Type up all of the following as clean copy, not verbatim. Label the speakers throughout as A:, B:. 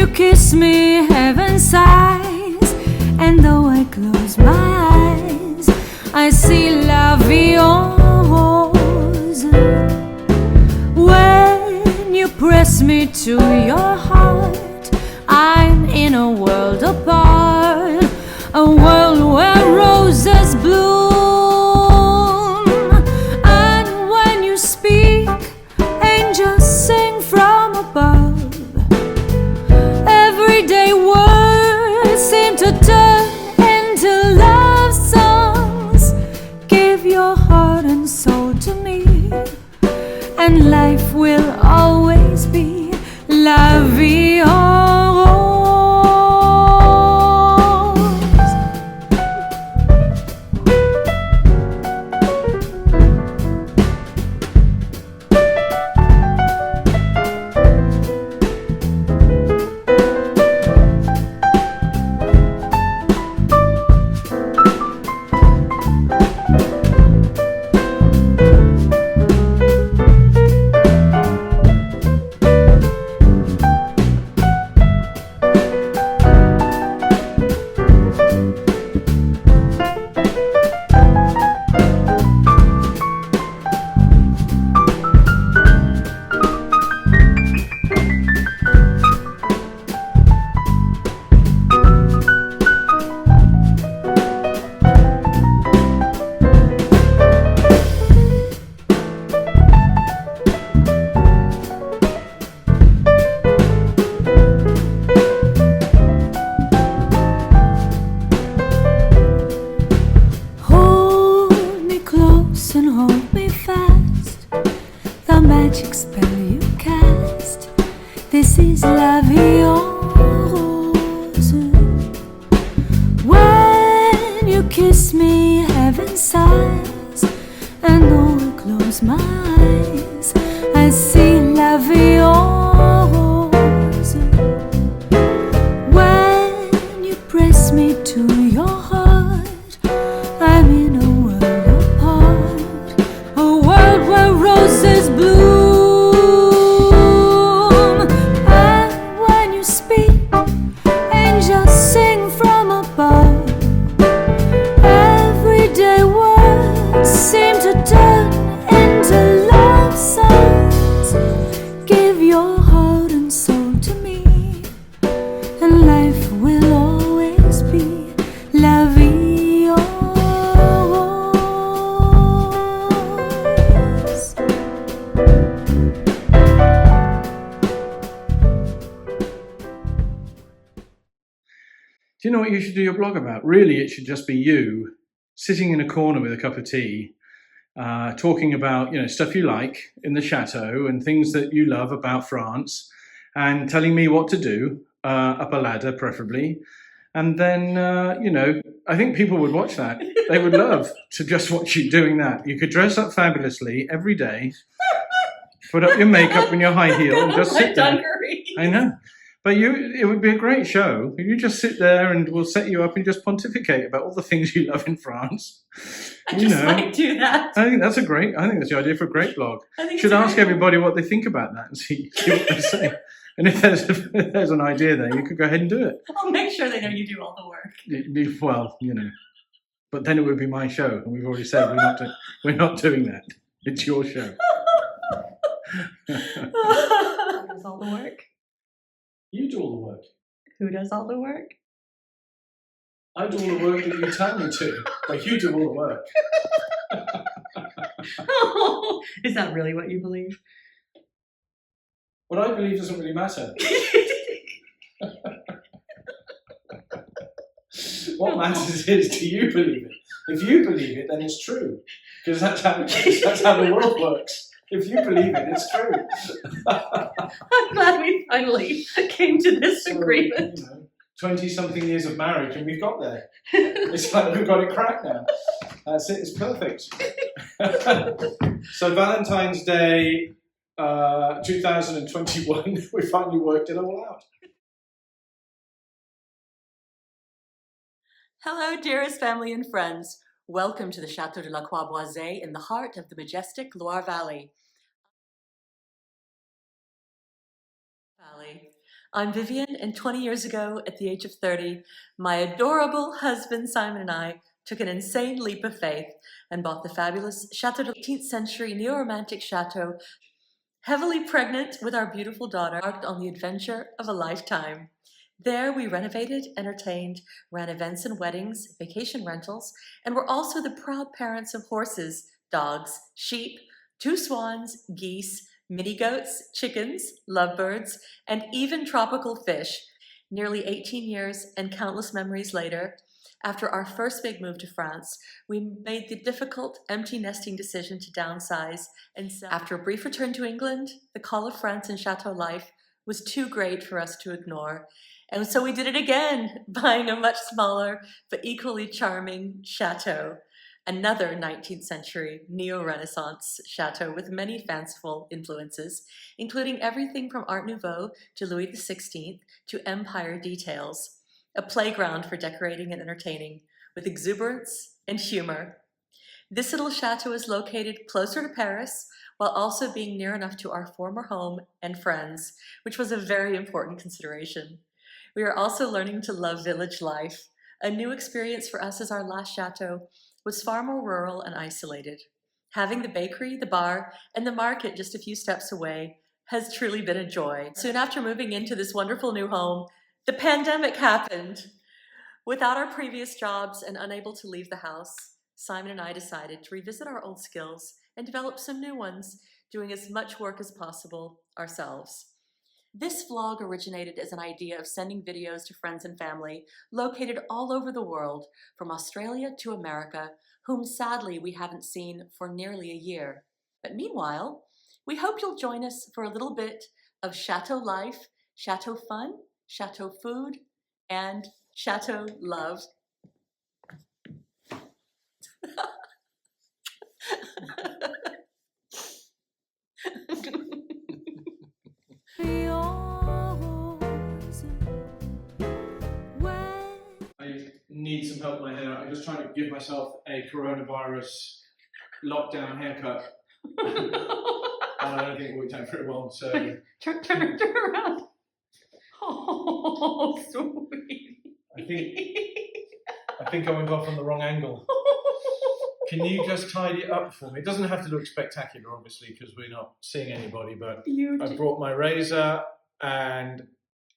A: you kiss me, heaven sighs, and though I close my eyes, I see la vie en rose. When you press me to your heart, I'm in a world apart, a world where roses bloom. And when you speak, angels sing from above. Everyday words seem to turn into love songs. Give your heart and soul to me, and life will always be la vie en rose. And hold me fast, the magic spell you cast. This is la vie en rose. When you kiss me, heaven sighs, and though I close my eyes, I see la vie en rose. When you press me to your heart, I'm in a world apart, a world where roses bloom. And when you speak, angels sing from above. Everyday words seem to turn into love songs. Give your heart and soul to me, and life will always be la vie en rose.
B: Do you know what you should do your blog about? Really, it should just be you sitting in a corner with a cup of tea, talking about, you know, stuff you like in the chateau and things that you love about France, and telling me what to do, up a ladder preferably. And then, you know, I think people would watch that. They would love to just watch you doing that. You could dress up fabulously every day, put up your makeup and your high heel, and just sit there. I know. But it would be a great show. You just sit there and we'll set you up and just pontificate about all the things you love in France.
C: I just might do that.
B: I think that's the idea for a great blog. Should ask everybody what they think about that and see what they say. And if there's an idea there, you could go ahead and do it.
C: I'll make sure they know you do all the work.
B: Well, you know, but then it would be my show, and we've already said we're not doing that. It's your show.
C: Who does all the work?
B: You do all the work.
C: Who does all the work?
B: I do all the work that you tell me to, but you do all the work.
C: Oh, is that really what you believe?
B: What I believe doesn't really matter. What matters is, do you believe it? If you believe it, then it's true, because that's how the world works. If you believe it, it's true.
C: I'm glad we finally came to this agreement.
B: You know, 20-something years of marriage, and we've got there. It's like we've got it cracked now. That's it. It's perfect. So Valentine's Day 2021, we finally worked it all out.
C: Hello, dearest family and friends. Welcome to the Chateau de la Croix-Boisée in the heart of the majestic Loire Valley. I'm Vivienne, and 20 years ago, at the age of 30, my adorable husband Simon and I took an insane leap of faith and bought the fabulous Chateau de 18th century neo-romantic chateau, heavily pregnant with our beautiful daughter, embarked on the adventure of a lifetime. There we renovated, entertained, ran events and weddings, vacation rentals, and were also the proud parents of horses, dogs, sheep, 2 swans, geese, mini goats, chickens, lovebirds, and even tropical fish. Nearly 18 years and countless memories later, after our first big move to France, we made the difficult, empty nesting decision to downsize, and after a brief return to England, the call of France and chateau life was too great for us to ignore. And so we did it again, buying a much smaller but equally charming chateau. Another 19th century neo-Renaissance chateau with many fanciful influences, including everything from Art Nouveau to Louis XVI to Empire details. A playground for decorating and entertaining, with exuberance and humor. This little chateau is located closer to Paris, while also being near enough to our former home and friends, which was a very important consideration. We are also learning to love village life, a new experience for us as our last chateau was far more rural and isolated. Having the bakery, the bar, and the market just a few steps away has truly been a joy. Soon after moving into this wonderful new home, the pandemic happened. Without our previous jobs and unable to leave the house, Simon and I decided to revisit our old skills and develop some new ones, doing as much work as possible ourselves. This vlog originated as an idea of sending videos to friends and family located all over the world, from Australia to America, whom sadly we haven't seen for nearly a year. But meanwhile, we hope you'll join us for a little bit of chateau life, chateau fun, chateau food, and chateau love.
B: I need some help with my hair. I'm just trying to give myself a coronavirus lockdown haircut. I don't think it worked out very well, so...
C: Turn around. Oh, sweet.
B: I think I went off on the wrong angle. Can you just tidy it up for me? It doesn't have to look spectacular, obviously, because we're not seeing anybody, but I brought my razor and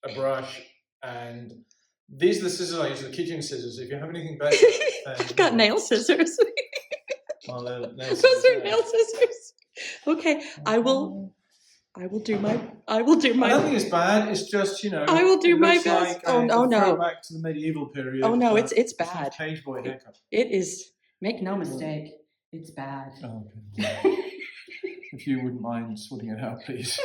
B: a brush, and these are the scissors I use, the kitchen scissors. If you have anything better,
C: I've got nail scissors.
B: Well,
C: Those are nail scissors. Okay, I will do my. I don't
B: think it's bad. It's just, you know.
C: I will do my
B: looks
C: best.
B: Like
C: Oh no!
B: Back to the medieval period.
C: Oh no! It's bad.
B: Page boy haircut.
C: It is. Make no mistake. It's bad.
B: Oh, okay. If you wouldn't mind sorting it out, please.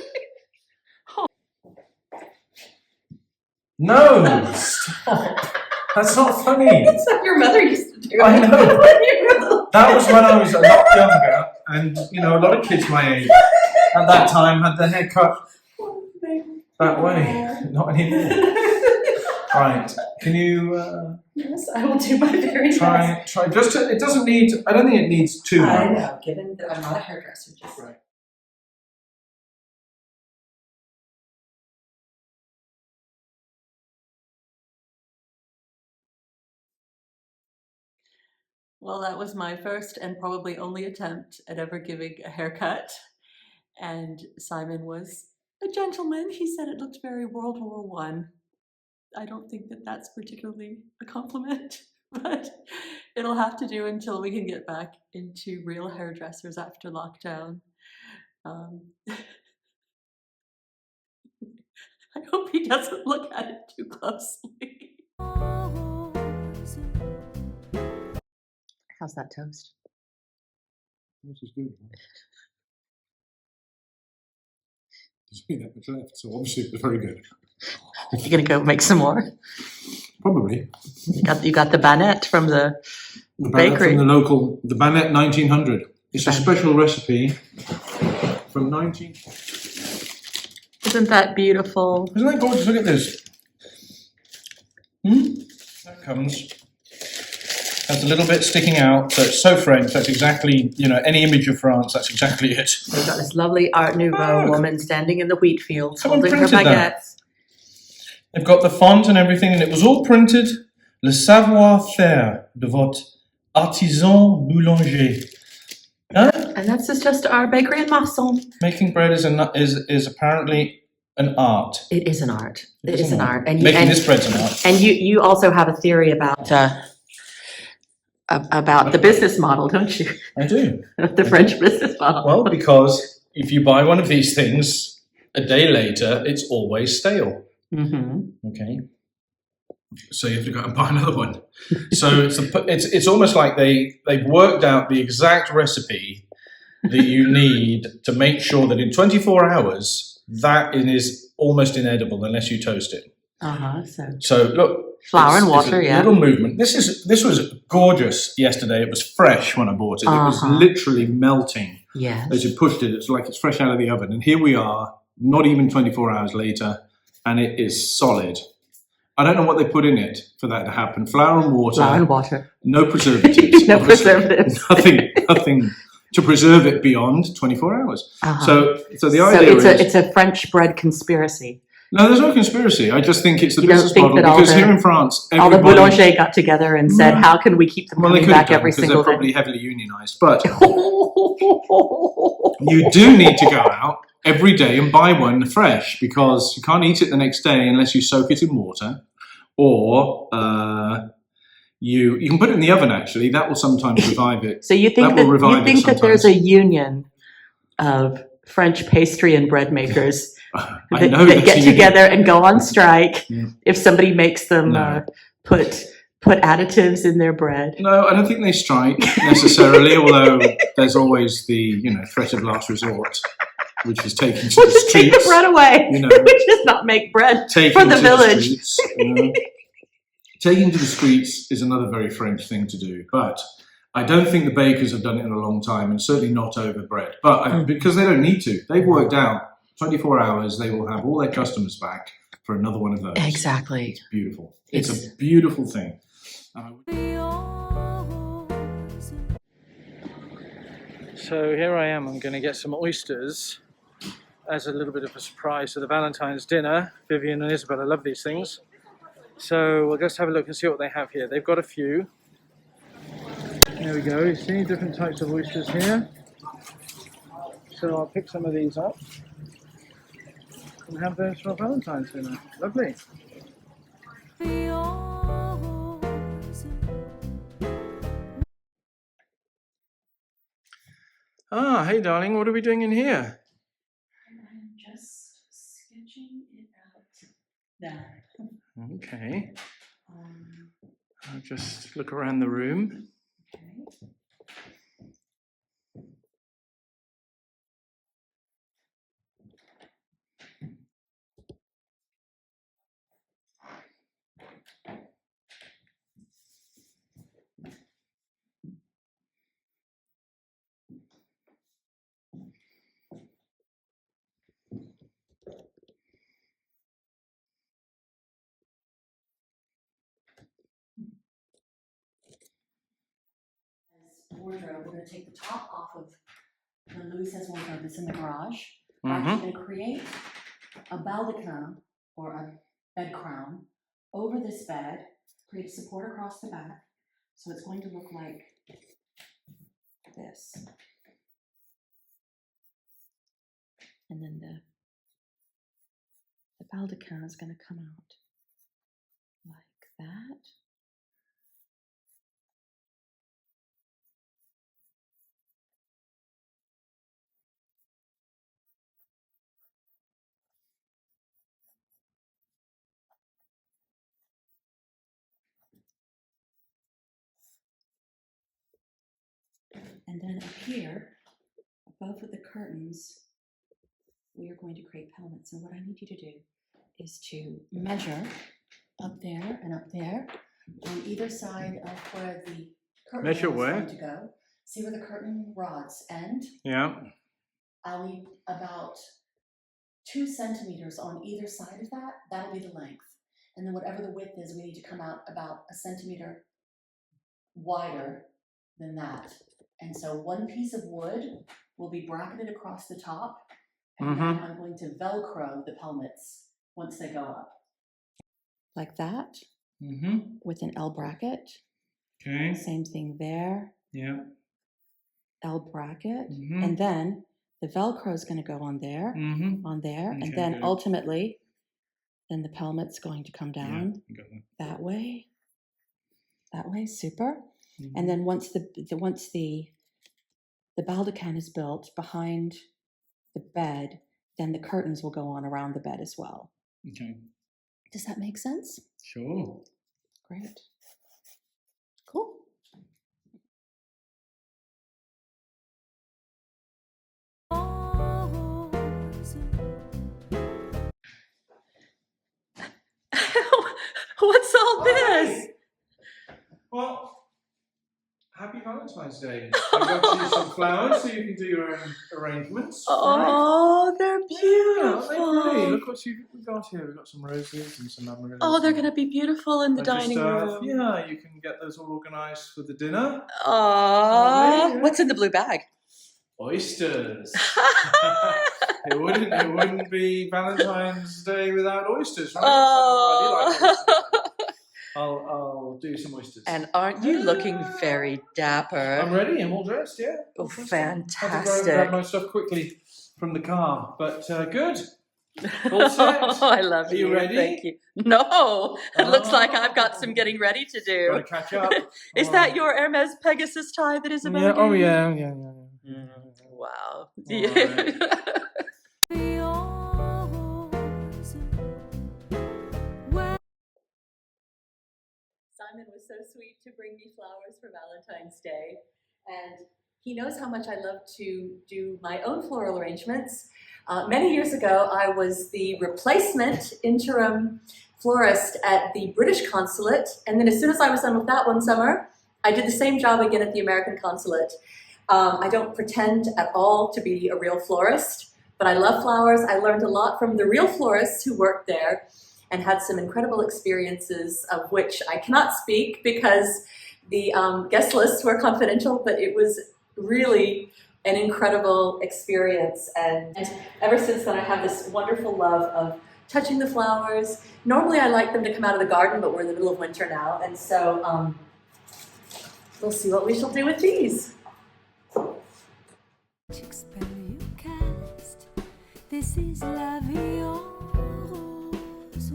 B: No! Stop! That's not funny.
C: That's what your mother used to do.
B: I know. That was when I was a lot younger, and you know, a lot of kids my age at that time had their hair cut that way. Not anymore. Right? Can you?
C: Yes, I will do my very best.
B: Try. Just it doesn't need. I don't think it needs too much.
C: I know. Given that I'm not a hairdresser, just
B: right.
C: Well, that was my first and probably only attempt at ever giving a haircut. And Simon was a gentleman. He said it looked very World War I. I don't think that that's particularly a compliment, but it'll have to do until we can get back into real hairdressers after lockdown. I hope he doesn't look at it too closely. How's that toast?
D: This is good. There's been that much left, so obviously it's very good.
C: You're gonna go make some more?
D: Probably.
C: You got the Baguette from the bakery.
B: From the Baguette 1900. It's a special recipe from 19.
C: Isn't that beautiful?
B: Isn't that gorgeous? Look at this. That comes. Has a little bit sticking out, so it's so French. That's exactly, you know, any image of France. That's exactly it.
C: We've got this lovely Art Nouveau woman standing in the wheat field
B: Someone
C: holding her
B: printed that.
C: baguettes.
B: They've got the font and everything, and it was all printed. Le savoir-faire de votre artisan boulanger. Huh?
C: And that's just our bakery in Marsan.
B: Making bread is apparently an art.
C: It is an art. It is an art. And
B: making this bread's an art.
C: And you also have a theory about the business model, don't you?
B: I do.
C: The French business model.
B: Well, because if you buy one of these things, a day later, it's always stale.
C: Mm-hmm.
B: Okay. So you have to go and buy another one. So it's almost like they've worked out the exact recipe that you need to make sure that in 24 hours, that is almost inedible unless you toast it. So look.
C: Flour and water,
B: it's a little movement. This was gorgeous yesterday. It was fresh when I bought it. It was literally melting.
C: Yes.
B: As you pushed it, it's like it's fresh out of the oven. And here we are, not even 24 hours later, and it is solid. I don't know what they put in it for that to happen. Flour and water.
C: Flour and water.
B: No preservatives.
C: No preservatives.
B: Nothing to preserve it beyond 24 hours. So the idea is...
C: it's a French bread conspiracy.
B: No, there's no conspiracy. I just think it's the business model because here in France,
C: all the boulangers got together and said, "How can we keep them coming back every single day?"
B: They're probably heavily unionized, but you do need to go out every day and buy one fresh because you can't eat it the next day unless you soak it in water, or you can put it in the oven. Actually, that will sometimes revive it.
C: So you think that there's a union of French pastry and bread makers that get together and go on strike if somebody makes them put additives in their bread?
B: No, I don't think they strike necessarily, although there's always the threat of last resort, which is taking to the streets.
C: Take the bread away. Which is not make bread for the village.
B: Taking to the streets is another very French thing to do, but I don't think the bakers have done it in a long time, and certainly not over bread. But because they don't need to, they've worked out 24 hours, they will have all their customers back for another one of those.
C: Exactly.
B: It's beautiful. It's a beautiful thing. So here I am. I'm going to get some oysters as a little bit of a surprise for the Valentine's dinner. Vivienne and Isabella love these things. So we'll just have a look and see what they have here. They've got a few. There we go. You see different types of oysters here. So I'll pick some of these up and have those for Valentine's dinner. Lovely. Ah, hey darling, what are we doing in here?
C: I'm just sketching it out. There.
B: Okay. I'll just look around the room.
C: Okay. Wardrobe, we're going to take the top off of the Louise's wardrobe that's in the garage. We're actually going to create a baldaquin or a bed crown over this bed, create support across the back, so it's going to look like this. And then the baldaquin is going to come out like that. And then up here, above with the curtains, we are going to create pelmets. And what I need you to do is to measure up there and up there on either side of where the curtain is going to go. See where the curtain rods end?
B: Yeah.
C: I'll need about 2 centimeters on either side of that. That'll be the length. And then whatever the width is, we need to come out about 1 centimeter wider than that. And so one piece of wood will be bracketed across the top, and then I'm going to Velcro the pelmets once they go up.
E: like that,
B: Mm-hmm.
E: with an L bracket.
B: Okay.
E: Same thing there,
B: Yeah.
E: L bracket.
B: Mm-hmm.
E: And then the Velcro is going to go on there,
B: Mm-hmm.
E: on there.
B: Okay,
E: And then
B: good.
E: ultimately, then the pelmet's going to come down
B: Yeah, got that.
E: that way, super.
B: Mm-hmm.
E: And then once the baldachin is built behind the bed, then the curtains will go on around the bed as well.
B: Okay.
E: Does that make sense?
B: Sure.
E: Great. Cool.
C: What's all this?
B: Well, happy Valentine's Day. I got you some flowers so you can do your own arrangements.
C: Oh, they're
B: Yeah,
C: beautiful.
B: aren't they pretty? Look what we've got here. We've got some roses and some amaryllis.
C: Oh, they're going to be beautiful in the
B: bunch of
C: dining
B: stuff.
C: room.
B: Yeah, you can get those all organised for the dinner.
C: Aww.
B: Yeah.
C: What's in the blue bag?
B: Oysters. It wouldn't be Valentine's Day without oysters, right?
C: Oh.
B: So I do like oysters. I'll do some oysters.
C: And aren't you looking very dapper?
B: I'm ready. I'm all dressed. Yeah.
C: Oh,
B: All dressed.
C: fantastic.
B: Had to grab my stuff quickly from the car, but good. All set.
C: Oh, I love
B: Are you ready?
C: Thank you. No, it looks like I've got some getting ready to do.
B: Gotta catch up.
C: Is that your Hermes Pegasus tie that is about
B: Yeah. Oh
C: you?
B: yeah.
C: Wow. Simon was so sweet to bring me flowers for Valentine's Day, and he knows how much I love to do my own floral arrangements. Many years ago, I was the replacement interim florist at the British consulate, and then as soon as I was done with that one summer, I did the same job again at the American consulate. I don't pretend at all to be a real florist, but I love flowers. I learned a lot from the real florists who worked there and had some incredible experiences of which I cannot speak because the guest lists were confidential, but it was really an incredible experience. And ever since then, I have this wonderful love of touching the flowers. Normally, I like them to come out of the garden, but we're in the middle of winter now. And so we'll see what we shall do with these.
A: Spell you cast. This is la vie en rose.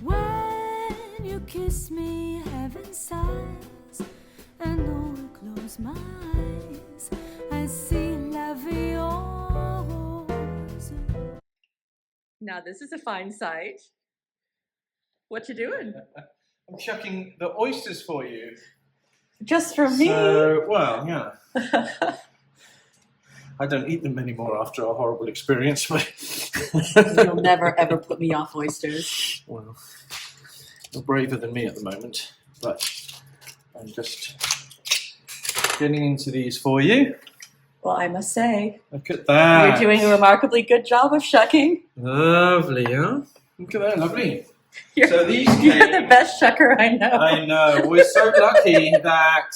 A: When you kiss me, heaven sighs, and though I close my eyes, I see la vie en rose.
C: Now, this is a fine sight. What you doing?
B: I'm chucking the oysters for you.
C: Just for me?
B: So, well, yeah. I don't eat them anymore after a horrible experience, but
C: You'll never ever put me off oysters.
B: well, you're braver than me at the moment, but I'm just getting into these for you.
C: Well, I must say,
B: Look at that.
C: you're doing a remarkably good job of shucking.
B: Lovely, huh? Look at that, lovely.
C: You're,
B: So these
C: you're
B: came,
C: the best shucker I know.
B: I know. We're so lucky that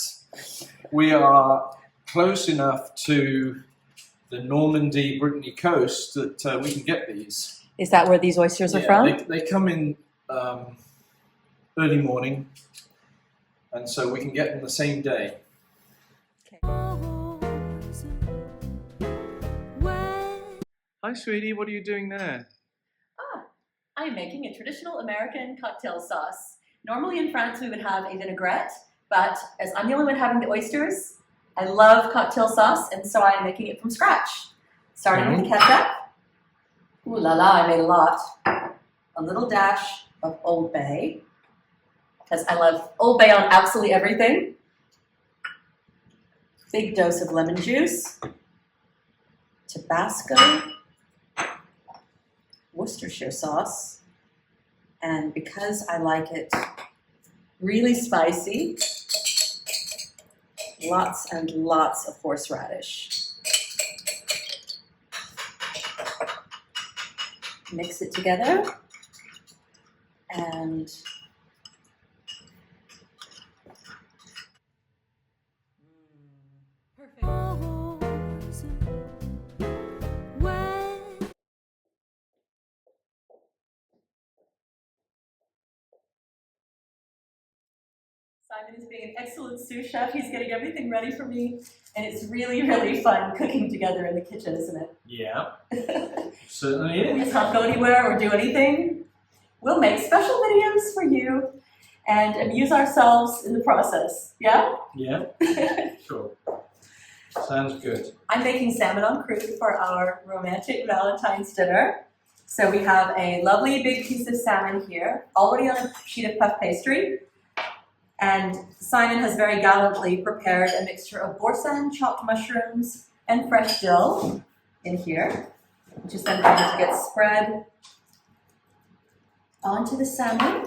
B: we are close enough to the Normandy, Brittany coast that we can get these.
C: Is that where these oysters are from?
B: They come in early morning, and so we can get them the same day. Hi, sweetie. What are you doing there?
C: I am making a traditional American cocktail sauce. Normally in France we would have a vinaigrette, but as I'm the only one having the oysters, I love cocktail sauce, and so I am making it from scratch. Starting with ketchup. Ooh la la, I made a lot. A little dash of Old Bay, because I love Old Bay on absolutely everything. Big dose of lemon juice. Tabasco. Worcestershire sauce, and because I like it really spicy, lots and lots of horseradish. Mix it together and Simon is being an excellent sous chef. He's getting everything ready for me, and it's really, really fun cooking together in the kitchen, isn't it?
B: Yeah, certainly is.
C: We can't go anywhere or do anything. We'll make special videos for you and amuse ourselves in the process. Yeah?
B: Yeah, sure. Sounds good.
C: I'm making salmon en croûte for our romantic Valentine's dinner. So we have a lovely big piece of salmon here, already on a sheet of puff pastry. And Simon has very gallantly prepared a mixture of boursin, chopped mushrooms, and fresh dill in here, which is then going to get spread onto the salmon.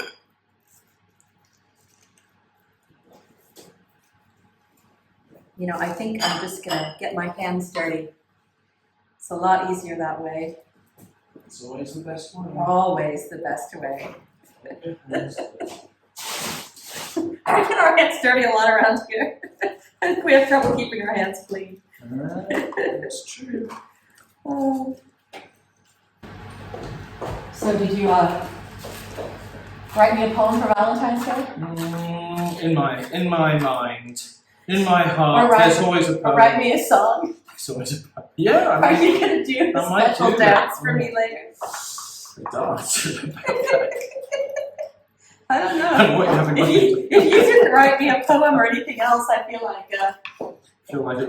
C: You know, I think I'm just gonna get my hands dirty. It's a lot easier that way.
B: It's always the best way.
C: Always the best way. We get our hands dirty a lot around here. We have trouble keeping our hands clean.
B: That's true.
C: So did you write me a poem for Valentine's Day?
B: In my mind, in my heart,
C: Or write-
B: there's always a poem.
C: Or write me a song?
B: There's always a poem. Yeah, I
C: Are
B: mean,
C: you gonna do a
B: I might
C: special
B: do that.
C: dance for me later?
B: the dance.
C: I don't know.
B: And what you have in mind.
C: If you didn't write me a poem or anything else, I feel like
B: Feel like the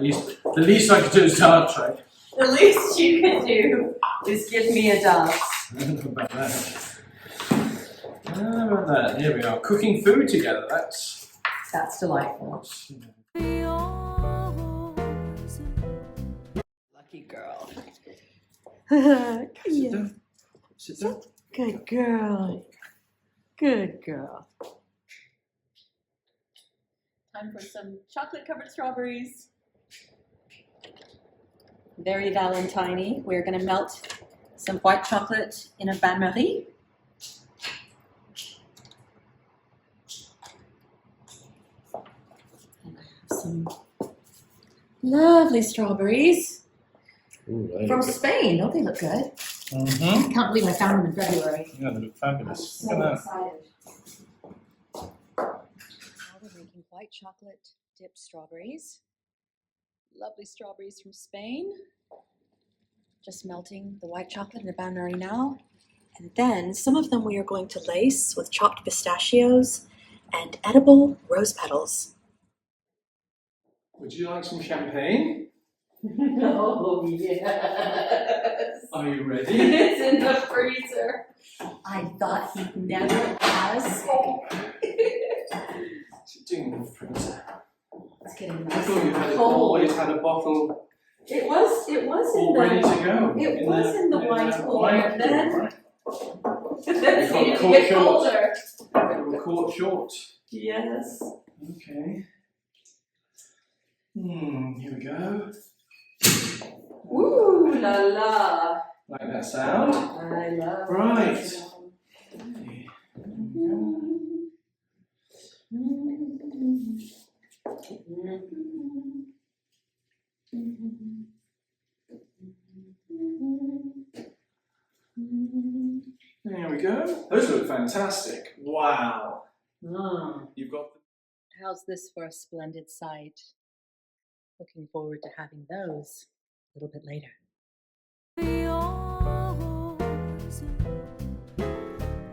B: least I could do is dance, right?
C: the least you could do is give me a dance.
B: How about that? How about that? Here we are, cooking food together. That's
C: Delightful.
E: Lucky girl.
B: Sit down. Sit down.
C: Good girl. Good girl. Time for some chocolate-covered strawberries. Very Valentine-y. We're going to melt some white chocolate in a bain-marie. And I have some lovely strawberries from Spain. Don't they look good?
B: Mm-hmm.
C: Can't believe I found them in February.
B: Yeah, they look fabulous.
C: So
B: Look at that.
C: excited.
F: Now we're making white chocolate dipped strawberries. Lovely strawberries from Spain. Just melting the white chocolate in a bain-marie now. And then some of them we are going to lace with chopped pistachios and edible rose petals.
B: Would you like some champagne?
C: Oh, yes.
B: Are you ready?
C: It's in the freezer. I thought he'd never ask.
B: What's it doing in the freezer?
C: It's getting
B: I
C: nice
B: thought you
C: and
B: had
C: cold.
B: always had a bottle
C: It was
B: all
C: in
B: ready
C: the
B: to go.
C: it was in the wine cooler,
B: wine
C: then-
B: cooler, right?
C: Then
B: got
C: it
B: caught
C: get
B: short.
C: colder.
B: We were caught short.
C: Yes.
B: Okay. Here we go.
C: Ooh la la.
B: Like that sound?
C: I love
B: Right.
C: that sound.
B: Okay. There we go. Those look fantastic. Wow. You've got
F: How's this for a splendid sight? Looking forward to having those a little bit later.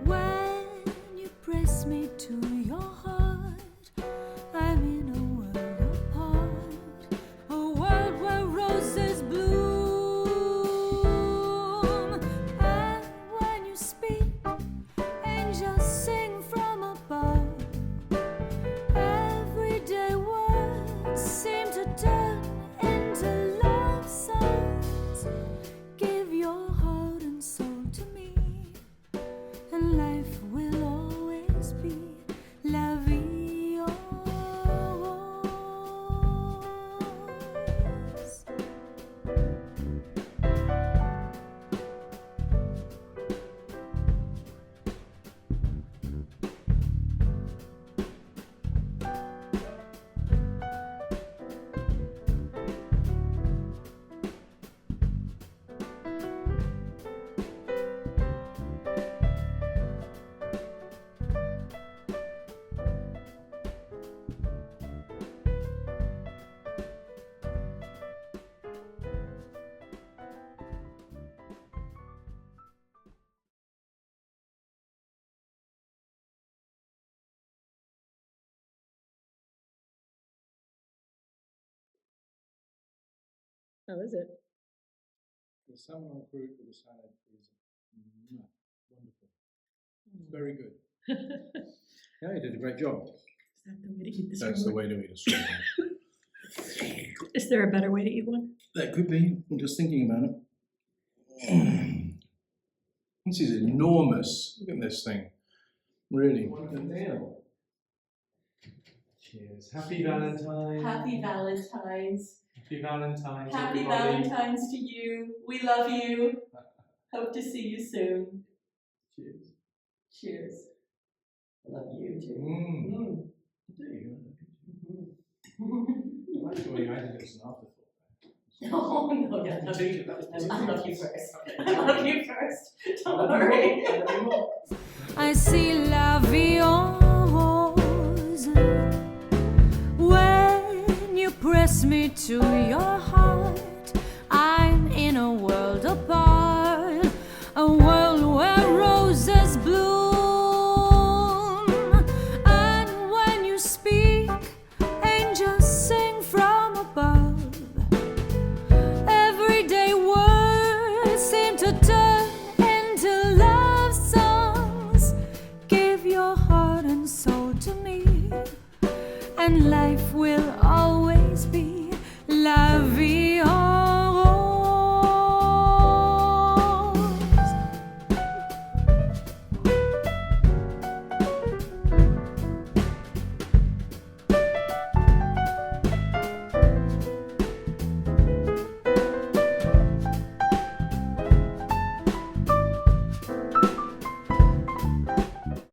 A: When you press me to your heart, I'm in a world apart, a world where roses bloom. And when you speak, angels sing from above. Everyday words seem to turn into love songs. Give your heart and soul to me, and life will always be
C: How is it?
D: The salmon on fruit with the salad is wonderful. It's very good.
B: Yeah, you did a great job.
G: Is that the way to eat the
B: That's the
G: strawberry?
B: way to eat a strawberry.
G: Is there a better way to eat one?
B: That could be. I'm just thinking about it. This is enormous. Look at this thing. Really. What a nail. Cheers. Happy Valentine.
C: Happy Valentine's.
B: Happy Valentine's,
C: Happy
B: everybody.
C: Valentine's to you. We love you. Hope to see you soon.
B: Cheers.
C: Cheers. I love you too.
B: Mm. There you go. I like the way you added it as an afterthought.
C: Oh, no, yeah, no,
B: Take it, that was
C: I love you first. I love you first. Don't worry.
A: I see la vie en rose when you press me to your heart. I'm in a world apart, a world where roses bloom. And when you speak, angels sing from above. Everyday words seem to turn into love songs. Give your heart and soul to me, and life will